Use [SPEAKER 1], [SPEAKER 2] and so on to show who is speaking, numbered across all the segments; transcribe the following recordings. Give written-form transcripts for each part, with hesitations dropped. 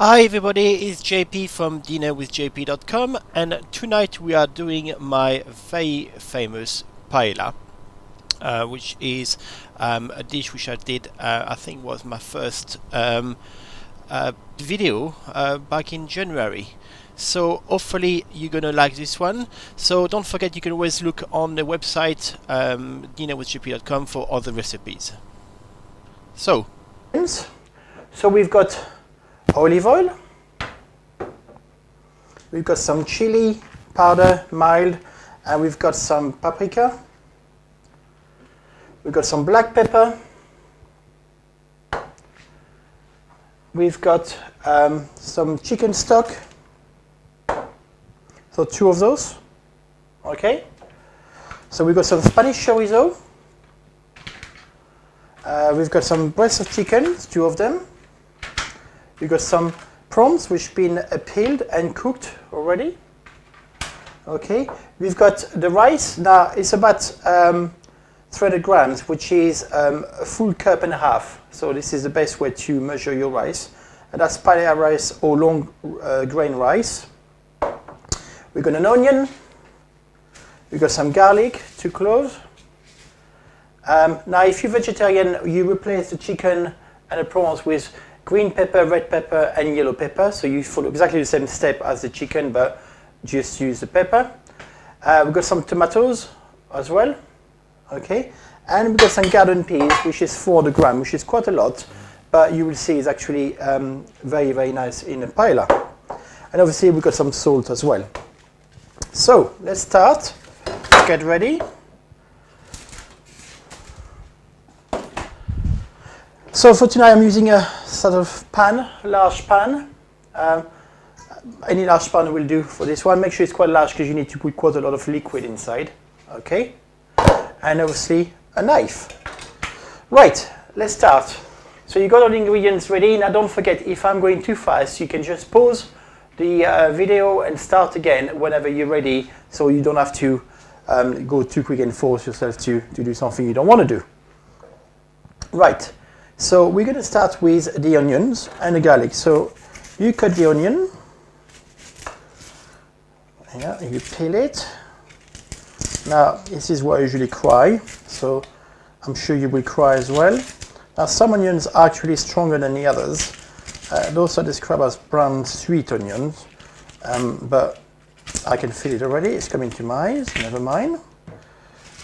[SPEAKER 1] Hi everybody, it's JP from dinnerwithjp.com, and tonight we are doing my very famous paella, which is a dish which I did, I think was my first video back in January. So hopefully you're gonna like this one. So don't forget, you can always look on the website dinnerwithjp.com for other recipes. So we've got olive oil, we've got some chili powder, mild, and we've got some paprika, we've got some black pepper, we've got some chicken stock, so 2 of those, okay? So we've got some Spanish chorizo, we've got some breasts of chicken, 2 of them. We've got some prawns which have been peeled and cooked already. Okay, we've got the rice. Now it's about 300 grams, which is a full cup and a half. So this is the best way to measure your rice. And that's Paella rice or long grain rice. We've got an onion. We've got some garlic, 2 cloves. Now if you're vegetarian, you replace the chicken and the prawns with green pepper, red pepper, and yellow pepper. So you follow exactly the same step as the chicken, but just use the pepper. We've got some tomatoes as well. Okay, and we've got some garden peas, which is 400 grams, which is quite a lot, but you will see it's actually very, very nice in a paella. And obviously we've got some salt as well. So let's start. Get ready. So for tonight I'm using a sort of pan, large pan. Any large pan will do for this one. Make sure it's quite large because you need to put quite a lot of liquid inside. Okay, and obviously a knife. Right, let's start. So you got all the ingredients ready. Now don't forget, if I'm going too fast, you can just pause the video and start again whenever you're ready, so you don't have to go too quick and force yourself to do something you don't want to do. Right. So we're going to start with the onions and the garlic. So you cut the onion, yeah, you peel it. Now this is where I usually cry, so I'm sure you will cry as well. Now some onions are actually stronger than the others. Those are described as brown sweet onions, but I can feel it already. It's coming to my eyes, never mind.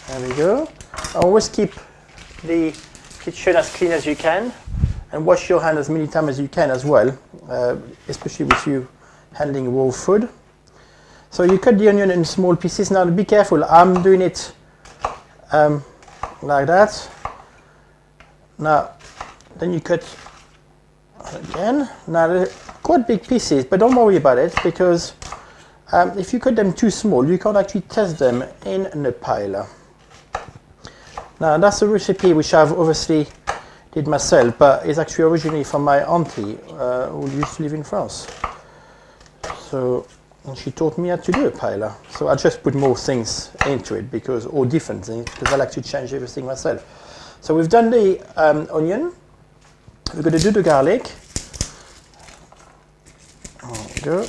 [SPEAKER 1] There we go. I always keep the kitchen as clean as you can, and wash your hand as many times as you can as well, especially with you handling raw food. So you cut the onion in small pieces. Now be careful, I'm doing it like that. Now then you cut again. Now they're quite big pieces, but don't worry about it, because if you cut them too small, you can't actually test them in the paella. Now that's a recipe which I've obviously did myself, but it's actually originally from my auntie who used to live in France. So, and she taught me how to do a paella. So I just put more things into it, or different things, because I like to change everything myself. So we've done the onion. We're going to do the garlic. There we go.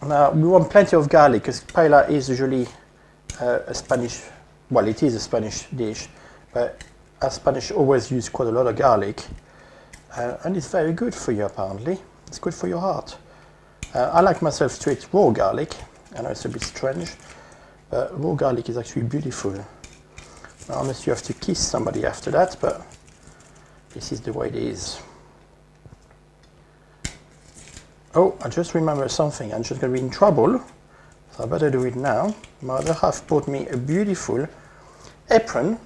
[SPEAKER 1] Now we want plenty of garlic, because paella is usually a Spanish, well, it is a Spanish dish, but Spanish always use quite a lot of garlic, and it's very good for you apparently. It's good for your heart. I like myself to eat raw garlic. I know it's a bit strange, but raw garlic is actually beautiful. Now, unless you have to kiss somebody after that, but this is the way it is. Oh, I just remembered something. I'm just going to be in trouble, so I better do it now. My other half bought me a beautiful apron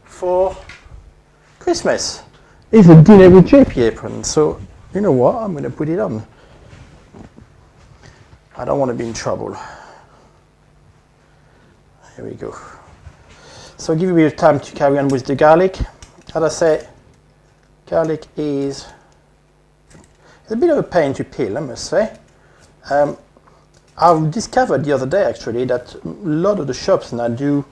[SPEAKER 1] for Christmas. It's a Dinner with JP apron, so you know what? I'm going to put it on. I don't want to be in trouble. Here we go. So give me a time to carry on with the garlic. As I say, garlic is a bit of a pain to peel, I must say. I've discovered the other day actually that a lot of the shops now do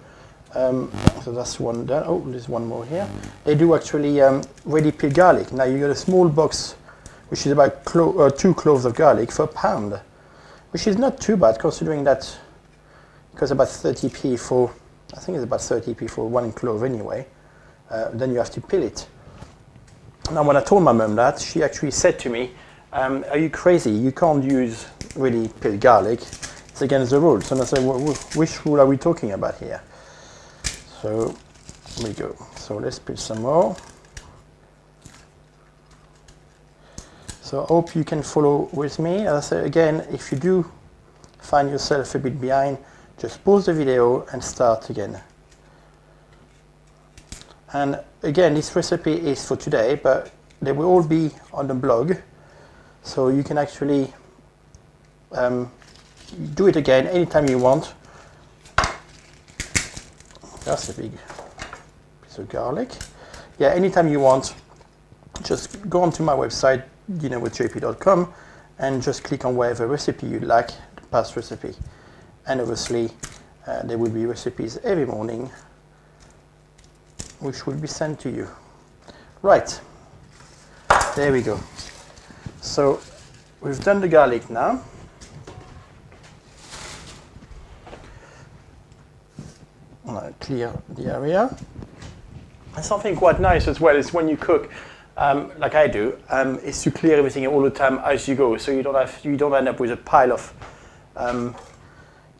[SPEAKER 1] So that's one done. Oh, there's one more here. They do actually ready peeled garlic. Now you got a small box, which is about 2 cloves of garlic for £1, which is not too bad considering that it costs about 30p for, I think it's about 30p for 1 clove anyway. Then you have to peel it. Now when I told my mum that, she actually said to me, are you crazy? You can't use really peeled garlic. It's against the rules. And I said, well, which rule are we talking about here? So here we go. So let's peel some more. So I hope you can follow with me. As I say again, if you do find yourself a bit behind, just pause the video and start again. And again, this recipe is for today, but they will all be on the blog. So you can actually do it again anytime you want. That's a big piece of garlic. Yeah, anytime you want, just go onto my website, dinnerwithjp.com, and just click on whatever recipe you'd like, the past recipe. And obviously, there will be recipes every morning, which will be sent to you. Right, there we go. So we've done the garlic now. Clear the area. And something quite nice as well is when you cook, like I do, is to clear everything all the time as you go, so you don't end up with a pile of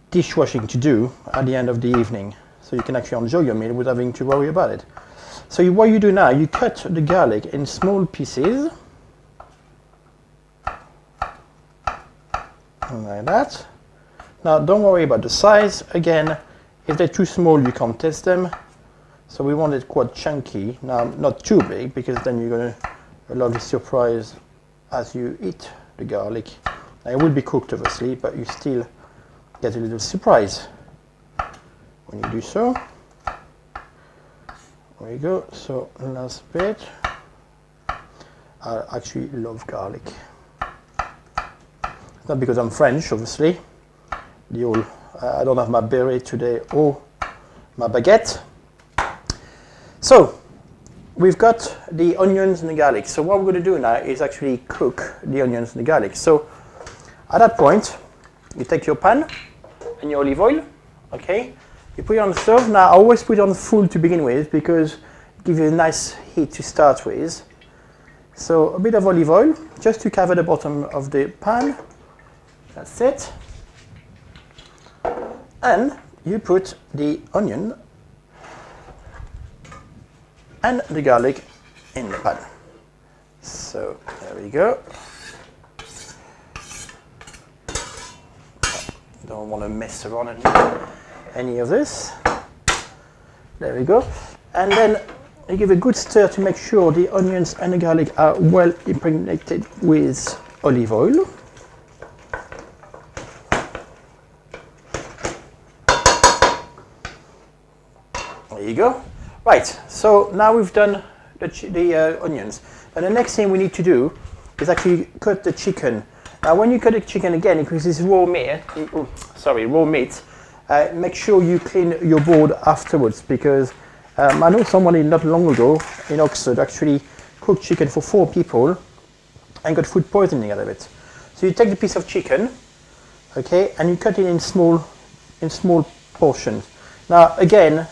[SPEAKER 1] dishwashing to do at the end of the evening. So you can actually enjoy your meal without having to worry about it. So what you do now, you cut the garlic in small pieces, like that. Now don't worry about the size. Again, if they're too small, you can't taste them. So we want it quite chunky. Now, not too big, because then you're going to have a lovely surprise as you eat the garlic. Now, it will be cooked, obviously, but you still get a little surprise when you do so. There you go. So, last bit. I actually love garlic. Not because I'm French, obviously. I don't have my beret today or my baguette. So we've got the onions and the garlic. So what we're going to do now is actually cook the onions and the garlic. So at that point, you take your pan and your olive oil. Okay, you put it on the stove. Now I always put it on full to begin with because it gives you a nice heat to start with. So a bit of olive oil just to cover the bottom of the pan. That's it. And you put the onion and the garlic in the pan. So there we go. Don't want to mess around and any of this. There we go. And then you give a good stir to make sure the onions and the garlic are well impregnated with olive oil. There you go. Right, so now we've done the onions. And the next thing we need to do is actually cut the chicken. Now when you cut the chicken again, because it's raw meat, make sure you clean your board afterwards, because I know someone not long ago in Oxford actually cooked chicken for 4 people and got food poisoning out of it. So you take the piece of chicken, okay, and you cut it in small portions. Now again,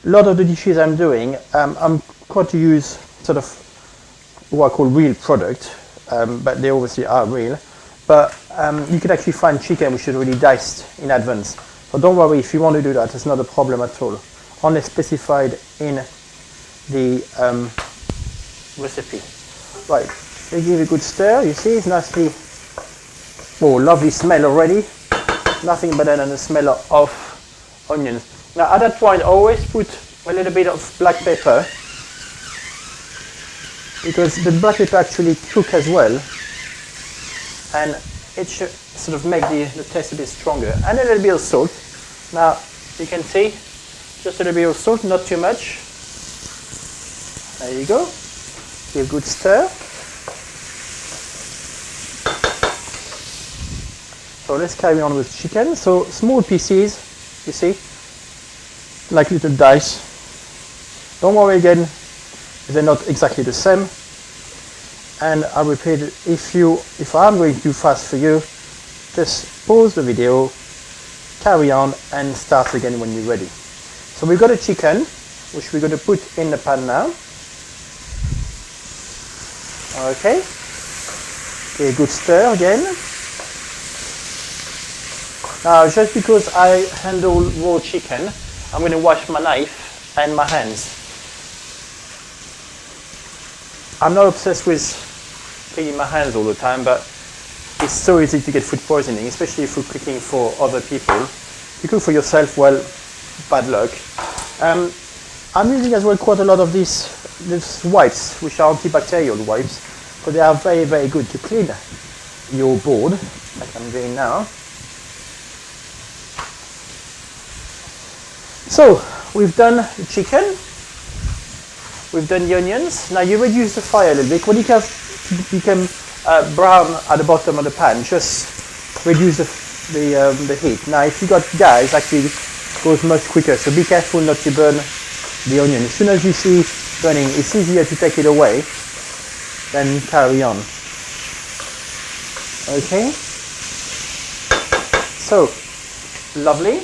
[SPEAKER 1] a lot of the dishes I'm doing, I'm going to use sort of what I call real product, but they obviously are real. But you can actually find chicken which is already diced in advance. So don't worry, if you want to do that, it's not a problem at all. Only specified in the recipe. Right, they give a good stir, you see, it's nicely, oh, lovely smell already. Nothing better than the smell of onions. Now at that point, always put a little bit of black pepper, because the black pepper actually cooks as well, and it should sort of make the taste a bit stronger. And a little bit of salt. Now you can see, just a little bit of salt, not too much. There you go. Give a good stir. So let's carry on with chicken. So small pieces, you see. like little dice. Don't worry again, they're not exactly the same. And I repeat, if I'm going too fast for you, just pause the video, carry on, and start again when you're ready. So we've got a chicken, which we're going to put in the pan now. Okay. Okay, good stir again. Now, just because I handle raw chicken, I'm going to wash my knife and my hands. I'm not obsessed with cleaning my hands all the time, but it's so easy to get food poisoning, especially if you're cooking for other people. If you cook for yourself, well, bad luck. I'm using as well quite a lot of these wipes, which are antibacterial wipes, but they are very, very good to clean your board, like I'm doing now. So, we've done the chicken, we've done the onions. Now you reduce the fire a little bit. When it has to become brown at the bottom of the pan, just reduce the heat. Now if you got gas, actually it goes much quicker, so be careful not to burn the onion. As soon as you see burning, it's easier to take it away than carry on. Okay, so lovely.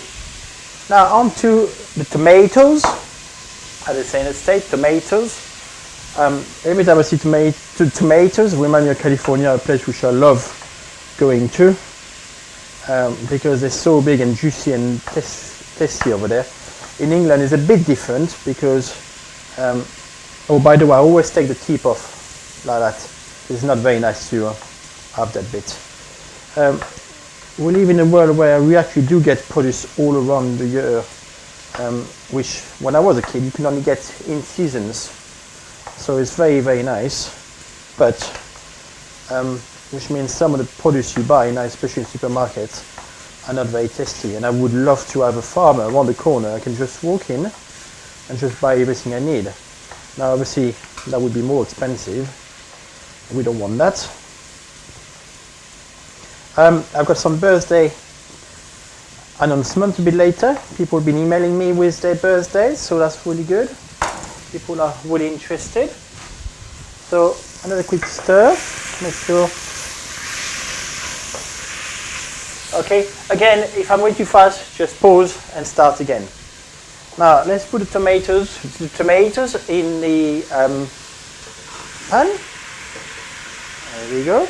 [SPEAKER 1] Now on to the tomatoes. As I say in the States, tomatoes. Every time I see tomatoes, remind me of California, a place which I love going to, because they're so big and juicy and tasty over there. In England it's a bit different because, oh by the way, I always take the tip off like that. It's not very nice to have that bit. We live in a world where we actually do get produce all around the year, which when I was a kid you can only get in seasons, so it's very, very nice, but which means some of the produce you buy now, especially in supermarkets, are not very tasty. And I would love to have a farmer around the corner I can just walk in and just buy everything I need. Now obviously that would be more expensive, we don't want that. I've got some birthday announcement a bit later. People have been emailing me with their birthdays, so that's really good. People are really interested. So another quick stir, make sure. Okay, again, if I'm going too fast, just pause and start again. Now let's put the tomatoes in the pan. There we go.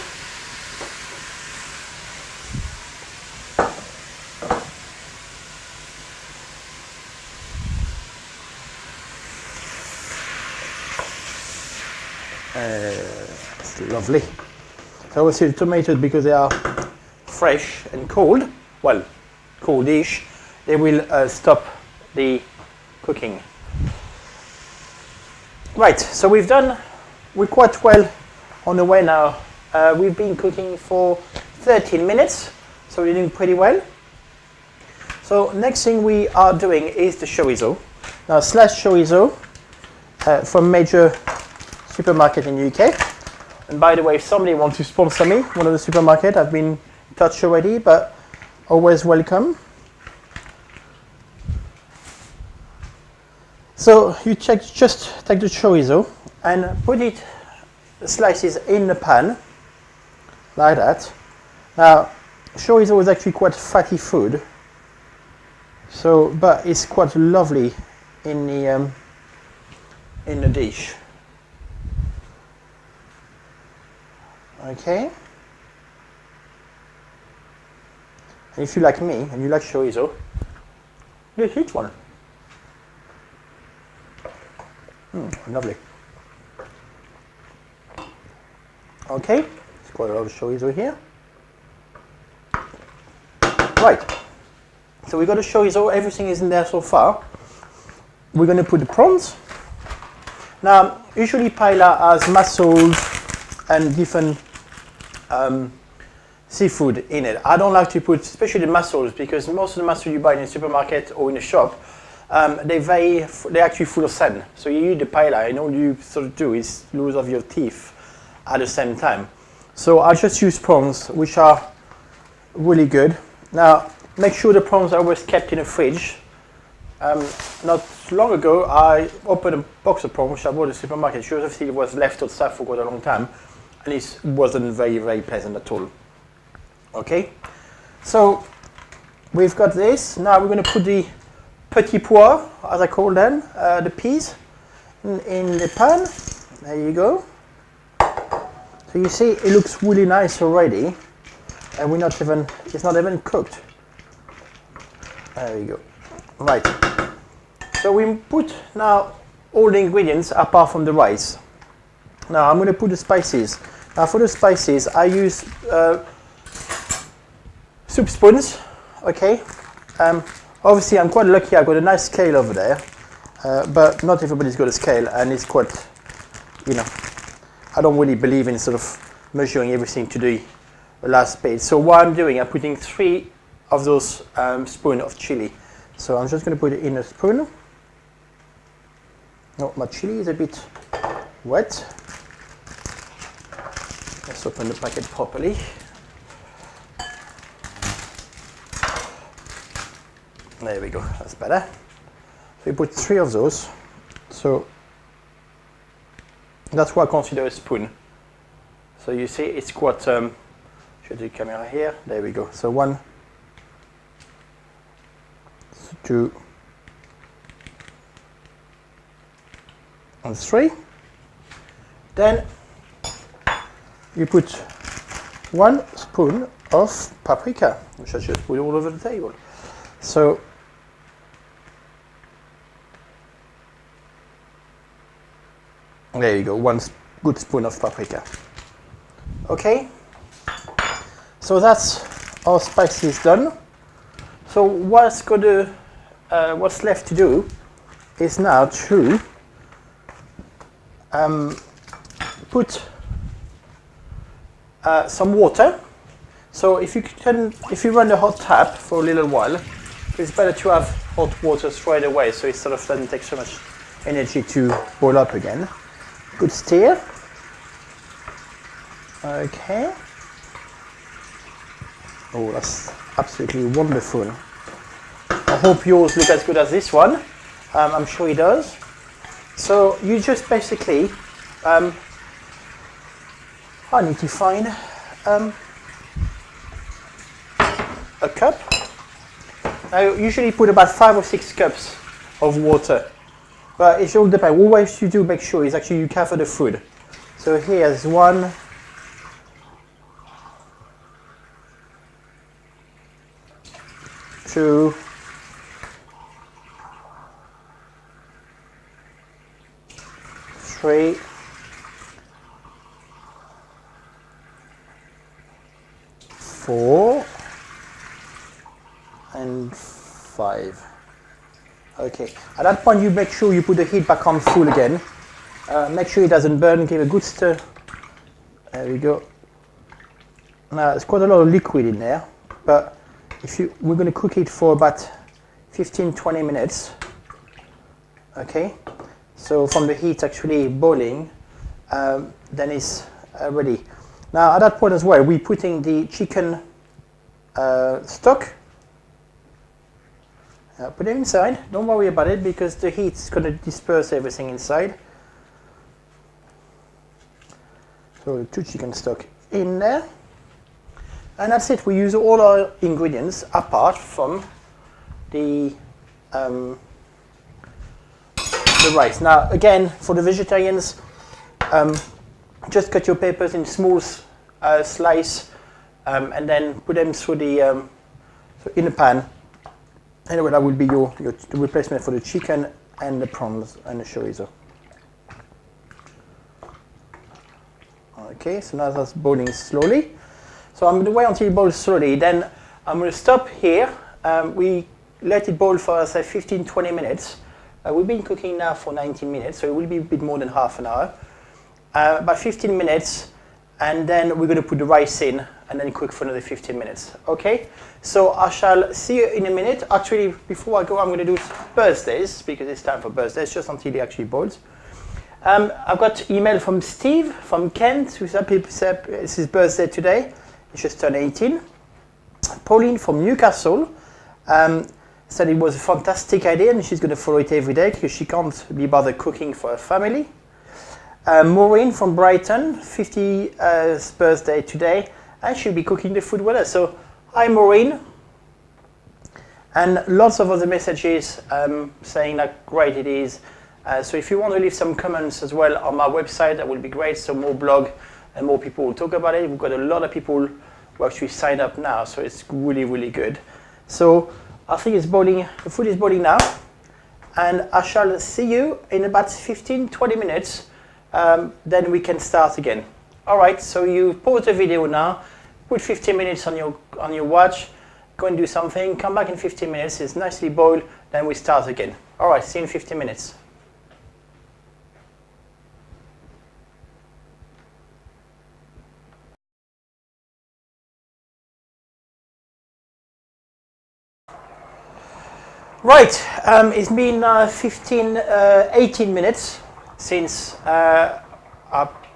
[SPEAKER 1] It's lovely. So obviously the tomatoes, because they are fresh and cold, well, coldish, they will stop the cooking. Right, so we're quite well on the way now. We've been cooking for 13 minutes, so we're doing pretty well. So next thing we are doing is the chorizo. Now sliced chorizo from major supermarket in the UK. And by the way, if somebody wants to sponsor me, one of the supermarket, I've been in touch already, but always welcome. So you just take the chorizo and put it, the slices in the pan, like that. Now, chorizo is actually quite fatty food, so but it's quite lovely in the dish. Okay. And if you like me and you like chorizo, just eat one. Lovely. Okay, it's quite a lot of chorizo here. Right. So we got a chorizo, everything is in there so far. We're going to put the prawns. Now, usually paella has mussels and different seafood in it. I don't like to put, especially the mussels, because most of the mussels you buy in a supermarket or in a shop, they're actually full of sand. So you eat the paella and all you sort of do is lose off your teeth at the same time. So I just use prawns, which are really good. Now, make sure the prawns are always kept in the fridge Not long ago, I opened a box of prawns which I bought at the supermarket. Sure, obviously it was left outside for quite a long time, and it wasn't very, very pleasant at all. Okay, so we've got this. Now we're going to put the petit pois, as I call them, the peas, in the pan. There you go. So you see, it looks really nice already, and it's not even cooked. There you go. Right. So we put now all the ingredients apart from the rice. Now I'm going to put the spices. Now for the spices, I use soup spoons. Okay. Obviously, I'm quite lucky. I've got a nice scale over there, but not everybody's got a scale, and it's quite, I don't really believe in sort of measuring everything to the last bit. So what I'm doing, I'm putting 3 of those spoons of chili. So I'm just going to put it in a spoon. Oh, my chili is a bit wet. Let's open the packet properly. There we go, that's better. So we put 3 of those. So that's what I consider a spoon. So you see it's quite, show the camera here, there we go. So 1, 2, and 3. Then you put 1 spoon of paprika, which I just put all over the table. So there you go, 1 good spoon of paprika. Okay, so that's our spices done. So what's left to do is now to put some water. So if you run the hot tap for a little while, it's better to have hot water straight away, so it sort of doesn't take so much energy to boil up again. Good stir. Okay. Oh, that's absolutely wonderful. I hope yours look as good as this one. I'm sure it does. So you just basically, I need to find a cup. I usually put about 5 or 6 cups of water, but it all depends. What you do, make sure is actually you cover the food. So here's 1, 2, 3, 4, and 5. Okay, at that point you make sure you put the heat back on full again. Make sure it doesn't burn, give a good stir. There we go. Now there's quite a lot of liquid in there, but we're going to cook it for about 15-20 minutes. Okay, so from the heat actually boiling, then it's ready. Now at that point as well, we're putting the chicken stock. Put it inside, don't worry about it because the heat is going to disperse everything inside. So the 2 chicken stock in there. And that's it, we use all our ingredients apart from the rice. Now again, for the vegetarians, just cut your peppers in small slice and then put them through the in a pan. Anyway, that will be your replacement for the chicken and the prawns and the chorizo. Okay, so now that's boiling slowly. So I'm going to wait until it boils slowly, then I'm going to stop here. We let it boil for, say, 15-20 minutes. We've been cooking now for 19 minutes, so it will be a bit more than half an hour. About 15 minutes, and then we're going to put the rice in and then cook for another 15 minutes. Okay, so I shall see you in a minute. Actually, before I go, I'm going to do birthdays because it's time for birthdays, just until it actually boils. I've got email from Steve from Kent, who's happy it's his birthday today. He just turned 18. Pauline from Newcastle said it was a fantastic idea and she's going to follow it every day because she can't be bothered cooking for her family. Maureen from Brighton, 50th birthday today, and she'll be cooking the food with us. So, hi Maureen. And lots of other messages saying how great it is. So if you want to leave some comments as well on my website, that would be great. So more blog and more people will talk about it. We've got a lot of people who actually signed up now, so it's really, really good. So I think it's boiling, the food is boiling now. And I shall see you in about 15-20 minutes. Then we can start again. All right, so you pause the video now, put 15 minutes on your watch, go and do something, come back in 15 minutes, it's nicely boiled, then we start again. All right, see you in 15 minutes. Right, it's been 18 minutes since I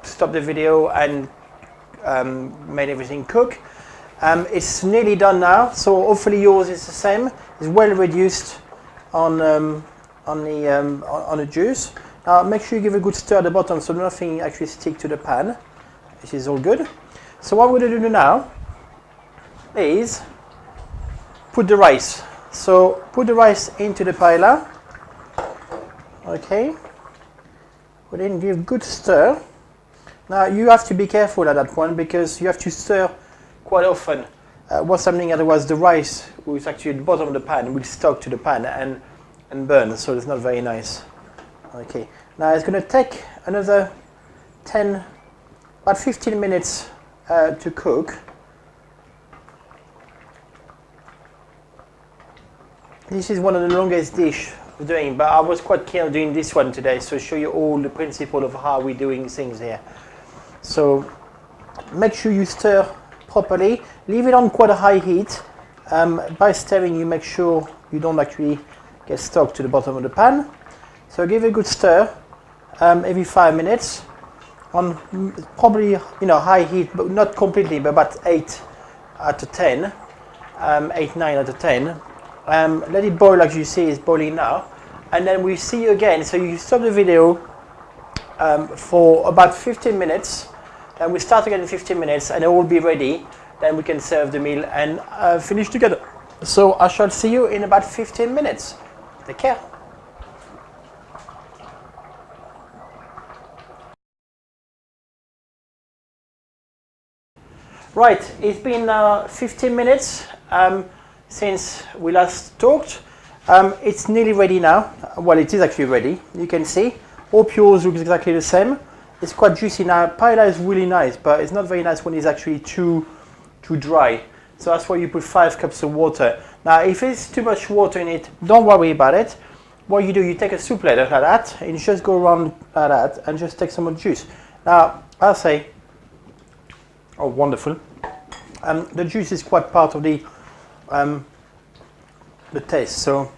[SPEAKER 1] stopped the video and made everything cook. It's nearly done now, so hopefully yours is the same. It's well reduced on the juice. Now make sure you give a good stir at the bottom so nothing actually stick to the pan. This is all good. So what we're going to do now is put the rice. So put the rice into the paella. Okay. We'll then give good stir. Now you have to be careful at that point because you have to stir quite often. What's happening otherwise, the rice, which is actually at the bottom of the pan, will stuck to the pan and burn, so it's not very nice. Okay. Now it's going to take another about 15 minutes to cook. This is one of the longest dish we're doing, but I was quite keen on doing this one today, so show you all the principle of how we're doing things here. So make sure you stir properly. Leave it on quite a high heat. By stirring, you make sure you don't actually get stuck to the bottom of the pan. So give it a good stir every 5 minutes on probably high heat, but not completely, but about 8 out of 10, 8, 9 out of 10. Let it boil, like you see, it's boiling now, and then we see you again. So you stop the video for about 15 minutes, and we start again in 15 minutes, and it will be ready. Then we can serve the meal and finish together. So I shall see you in about 15 minutes. Take care. Right, it's been 15 minutes. Since we last talked. It's nearly ready now. Well, it is actually ready. You can see. Hope yours looks exactly the same. It's quite juicy now. Paella is really nice, but it's not very nice when it's actually too dry. So that's why you put 5 cups of water. Now, if it's too much water in it, don't worry about it. What you do, you take a soup ladle like that, and you just go around like that, and just take some of the juice. Now, I'll say, oh, wonderful. The juice is quite part of the taste. So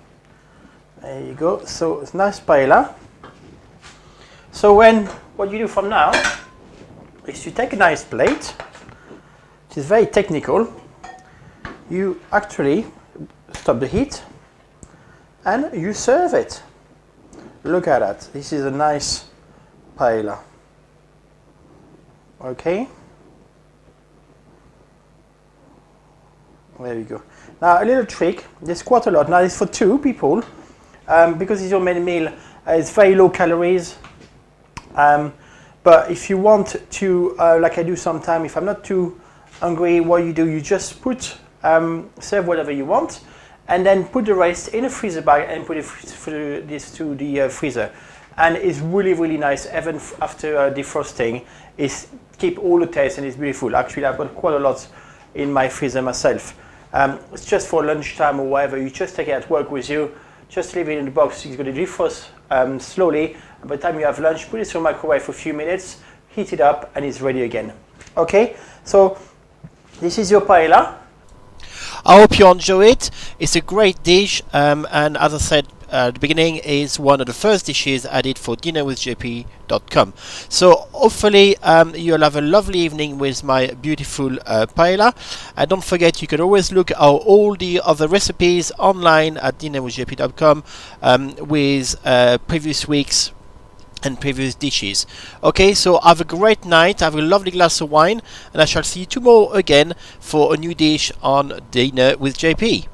[SPEAKER 1] there you go. So it's nice paella. So what you do from now is you take a nice plate, which is very technical. You actually stop the heat and you serve it. Look at that. This is a nice paella. Okay. There we go. Now a little trick, there's quite a lot. Now it's for 2 people, because it's your main meal, it's very low calories. But if you want to, like I do sometimes, if I'm not too hungry, what you do, you just put, serve whatever you want, and then put the rest in a freezer bag and put this to the freezer. And it's really, really nice, even after defrosting. It's keep all the taste and it's beautiful. Actually, I've got quite a lot in my freezer myself. It's just for lunchtime or whatever. You just take it at work with you, just leave it in the box. It's going to defrost slowly. By the time you have lunch, put it through the microwave for a few minutes, heat it up, and it's ready again. Okay, so this is your paella. I hope you enjoy it. It's a great dish, and as I said,
[SPEAKER 2] at the beginning is one of the first dishes I did for dinnerwithjp.com. So hopefully you'll have a lovely evening with my beautiful paella. And don't forget, you can always look at all the other recipes online at dinnerwithjp.com with previous weeks and previous dishes. Okay, so have a great night, have a lovely glass of wine, and I shall see you tomorrow again for a new dish on Dinner with JP.